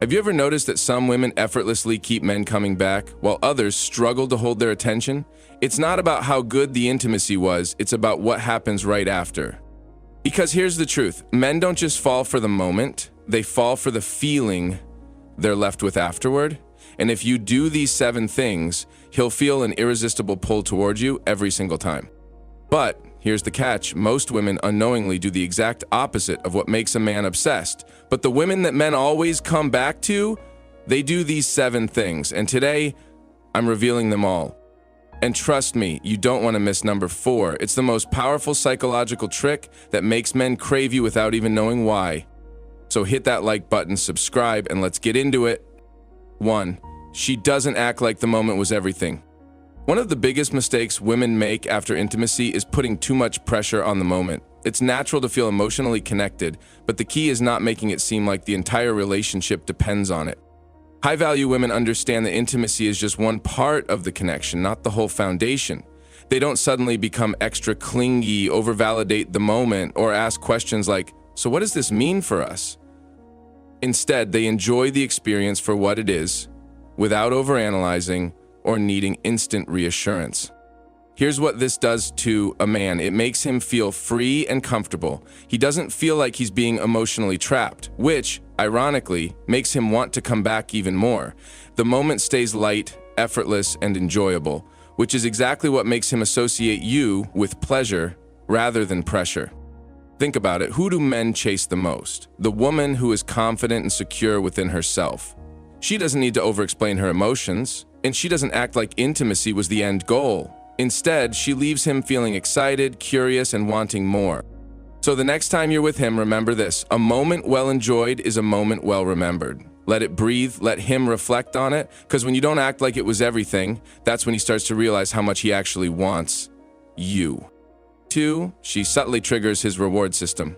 Have you ever noticed that some women effortlessly keep men coming back, while others struggle to hold their attention? It's not about how good the intimacy was, it's about what happens right after. Because here's the truth, men don't just fall for the moment, they fall for the feeling they're left with afterward. And if you do these 7 things, he'll feel an irresistible pull towards you every single time. But here's the catch, most women unknowingly do the exact opposite of what makes a man obsessed. But the women that men always come back to, they do these 7 things. And today, I'm revealing them all. And trust me, you don't want to miss number 4. It's the most powerful psychological trick that makes men crave you without even knowing why. So hit that like button, subscribe, and let's get into it. 1. She doesn't act like the moment was everything. One of the biggest mistakes women make after intimacy is putting too much pressure on the moment. It's natural to feel emotionally connected, but the key is not making it seem like the entire relationship depends on it. High-value women understand that intimacy is just one part of the connection, not the whole foundation. They don't suddenly become extra clingy, overvalidate the moment, or ask questions like, "So what does this mean for us?" Instead, they enjoy the experience for what it is, without overanalyzing or needing instant reassurance. Here's what this does to a man. It makes him feel free and comfortable. He doesn't feel like he's being emotionally trapped, which, ironically, makes him want to come back even more. The moment stays light, effortless, and enjoyable, which is exactly what makes him associate you with pleasure rather than pressure. Think about it. Who do men chase the most? The woman who is confident and secure within herself. She doesn't need to over-explain her emotions, and she doesn't act like intimacy was the end goal. Instead, she leaves him feeling excited, curious, and wanting more. So the next time you're with him, remember this: a moment well enjoyed is a moment well remembered. Let it breathe, let him reflect on it, because when you don't act like it was everything, that's when he starts to realize how much he actually wants you. 2, she subtly triggers his reward system.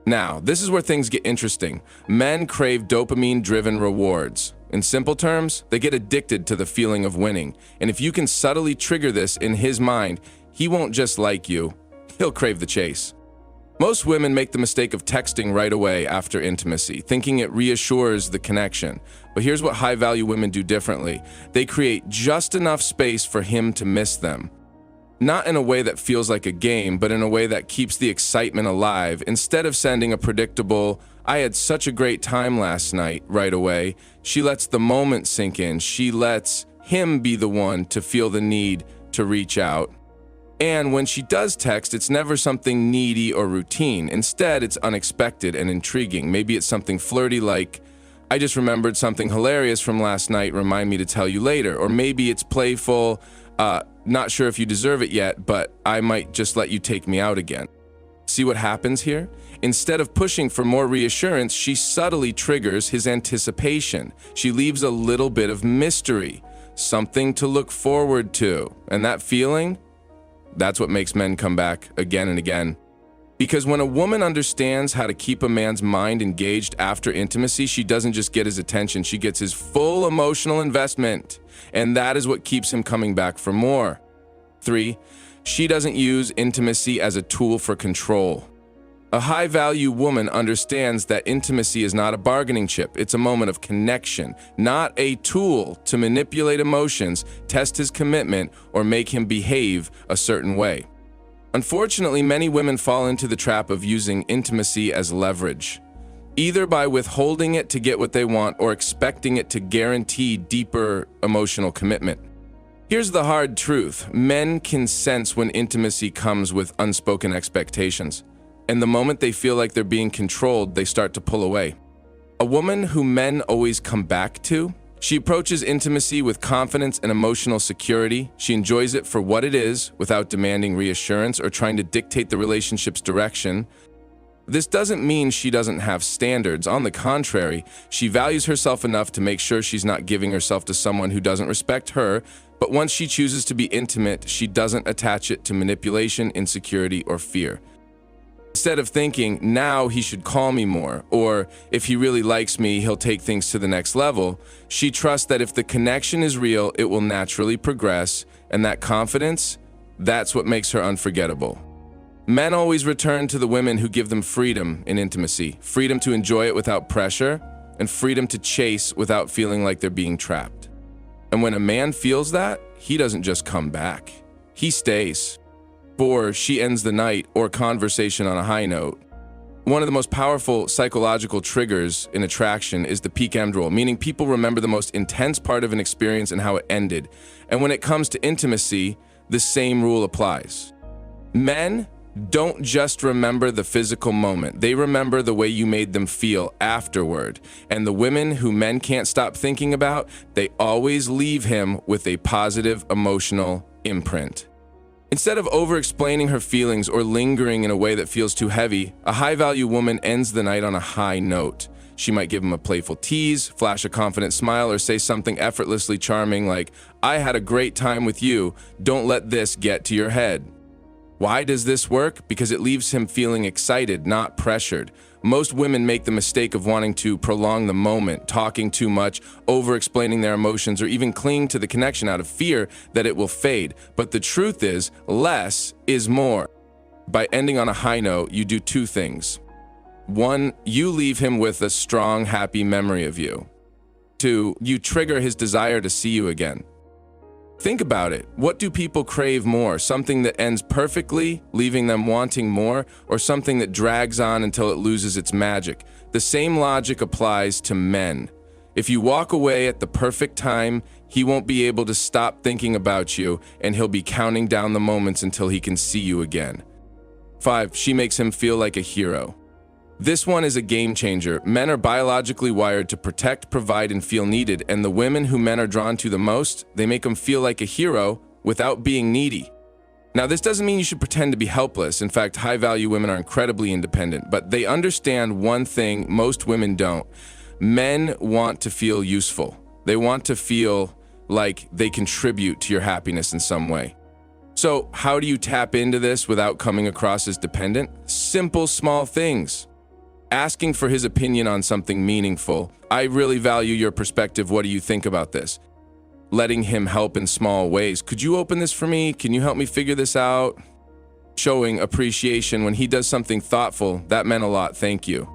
Now, this is where things get interesting. Men crave dopamine-driven rewards. In simple terms, they get addicted to the feeling of winning. And if you can subtly trigger this in his mind, he won't just like you, he'll crave the chase. Most women make the mistake of texting right away after intimacy, thinking it reassures the connection. But here's what high-value women do differently. They create just enough space for him to miss them. Not in a way that feels like a game, but in a way that keeps the excitement alive. Instead of sending a predictable, "I had such a great time last night," right away, she lets the moment sink in. She lets him be the one to feel the need to reach out. And when she does text, it's never something needy or routine. Instead, it's unexpected and intriguing. Maybe it's something flirty like, "I just remembered something hilarious from last night, remind me to tell you later." Or maybe it's playful, "Not sure if you deserve it yet, but I might just let you take me out again." See what happens here? Instead of pushing for more reassurance, she subtly triggers his anticipation. She leaves a little bit of mystery, something to look forward to. And that feeling, that's what makes men come back again and again. Because when a woman understands how to keep a man's mind engaged after intimacy, she doesn't just get his attention, she gets his full emotional investment. And that is what keeps him coming back for more. 3, she doesn't use intimacy as a tool for control. A high-value woman understands that intimacy is not a bargaining chip, it's a moment of connection, not a tool to manipulate emotions, test his commitment, or make him behave a certain way. Unfortunately, many women fall into the trap of using intimacy as leverage, either by withholding it to get what they want or expecting it to guarantee deeper emotional commitment. Here's the hard truth. Men can sense when intimacy comes with unspoken expectations, and the moment they feel like they're being controlled, they start to pull away. A woman who men always come back to, she approaches intimacy with confidence and emotional security. She enjoys it for what it is without demanding reassurance or trying to dictate the relationship's direction. This doesn't mean she doesn't have standards. On the contrary, she values herself enough to make sure she's not giving herself to someone who doesn't respect her, but once she chooses to be intimate, she doesn't attach it to manipulation, insecurity, or fear. Instead of thinking, "Now he should call me more," or "If he really likes me, he'll take things to the next level," she trusts that if the connection is real, it will naturally progress, and that confidence, that's what makes her unforgettable. Men always return to the women who give them freedom in intimacy, freedom to enjoy it without pressure, and freedom to chase without feeling like they're being trapped. And when a man feels that, he doesn't just come back. He stays. Or she ends the night or conversation on a high note. One of the most powerful psychological triggers in attraction is the peak end rule, meaning people remember the most intense part of an experience and how it ended. And when it comes to intimacy, the same rule applies. Men don't just remember the physical moment. They remember the way you made them feel afterward. And the women who men can't stop thinking about, they always leave him with a positive emotional imprint. Instead of over-explaining her feelings or lingering in a way that feels too heavy, a high-value woman ends the night on a high note. She might give him a playful tease, flash a confident smile, or say something effortlessly charming like, "I had a great time with you. Don't let this get to your head." Why does this work? Because it leaves him feeling excited, not pressured. Most women make the mistake of wanting to prolong the moment, talking too much, over-explaining their emotions, or even cling to the connection out of fear that it will fade. But the truth is, less is more. By ending on a high note, you do two things. One, you leave him with a strong, happy memory of you. Two, you trigger his desire to see you again. Think about it. What do people crave more? Something that ends perfectly, leaving them wanting more, or something that drags on until it loses its magic? The same logic applies to men. If you walk away at the perfect time, he won't be able to stop thinking about you, and he'll be counting down the moments until he can see you again. 5, she makes him feel like a hero. This one is a game changer. Men are biologically wired to protect, provide, and feel needed, and the women who men are drawn to the most, they make them feel like a hero without being needy. Now, this doesn't mean you should pretend to be helpless. In fact, high-value women are incredibly independent, but they understand one thing most women don't. Men want to feel useful. They want to feel like they contribute to your happiness in some way. So, how do you tap into this without coming across as dependent? Simple, small things. Asking for his opinion on something meaningful. I really value your perspective. What do you think about this? Letting him help in small ways. Could you open this for me? Can you help me figure this out? Showing appreciation when he does something thoughtful. That meant a lot. Thank you.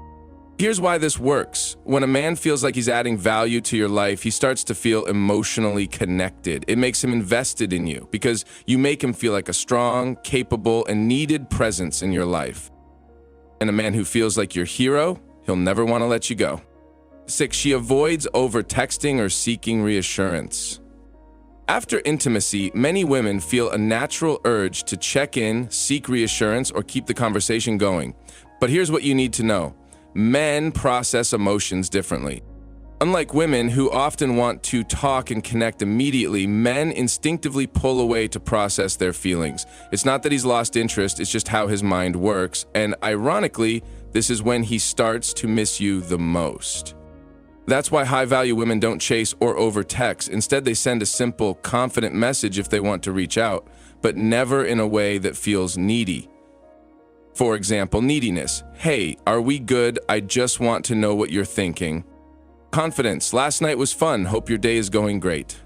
Here's why this works. When a man feels like he's adding value to your life, he starts to feel emotionally connected. It makes him invested in you because you make him feel like a strong, capable, and needed presence in your life. And a man who feels like your hero, he'll never want to let you go. 6, she avoids over-texting or seeking reassurance. After intimacy, many women feel a natural urge to check in, seek reassurance, or keep the conversation going. But here's what you need to know. Men process emotions differently. Unlike women who often want to talk and connect immediately, men instinctively pull away to process their feelings. It's not that he's lost interest, it's just how his mind works. And ironically, this is when he starts to miss you the most. That's why high-value women don't chase or over-text. Instead, they send a simple, confident message if they want to reach out, but never in a way that feels needy. For example, neediness. Hey, are we good? I just want to know what you're thinking. Confidence. Last night was fun. Hope your day is going great.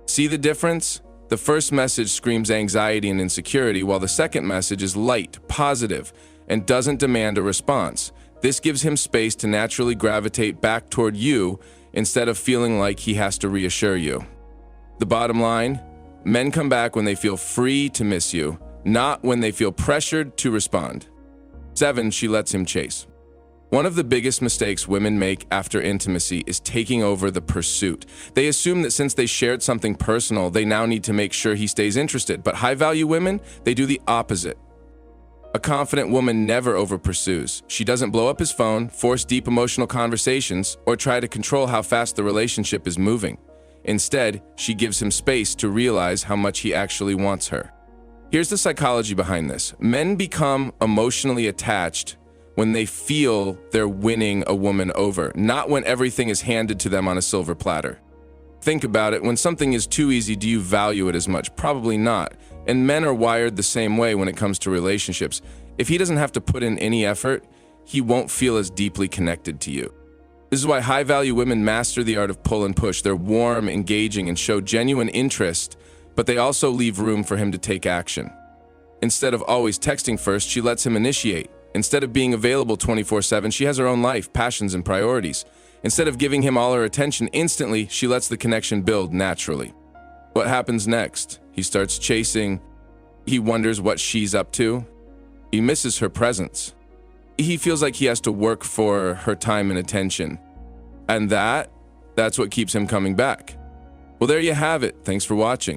See the difference? The first message screams anxiety and insecurity, while the second message is light, positive, and doesn't demand a response. This gives him space to naturally gravitate back toward you instead of feeling like he has to reassure you. The bottom line, men come back when they feel free to miss you, not when they feel pressured to respond. 7, she lets him chase. One of the biggest mistakes women make after intimacy is taking over the pursuit. They assume that since they shared something personal, they now need to make sure he stays interested. But high-value women, they do the opposite. A confident woman never over-pursues. She doesn't blow up his phone, force deep emotional conversations, or try to control how fast the relationship is moving. Instead, she gives him space to realize how much he actually wants her. Here's the psychology behind this. Men become emotionally attached when they feel they're winning a woman over, not when everything is handed to them on a silver platter. Think about it. When something is too easy, do you value it as much? Probably not. And men are wired the same way when it comes to relationships. If he doesn't have to put in any effort, he won't feel as deeply connected to you. This is why high-value women master the art of pull and push. They're warm, engaging, and show genuine interest, but they also leave room for him to take action. Instead of always texting first, she lets him initiate. Instead of being available 24/7, she has her own life, passions, and priorities. Instead of giving him all her attention instantly, she lets the connection build naturally. What happens next? He starts chasing. He wonders what she's up to. He misses her presence. He feels like he has to work for her time and attention. And that's what keeps him coming back. Well, there you have it. Thanks for watching.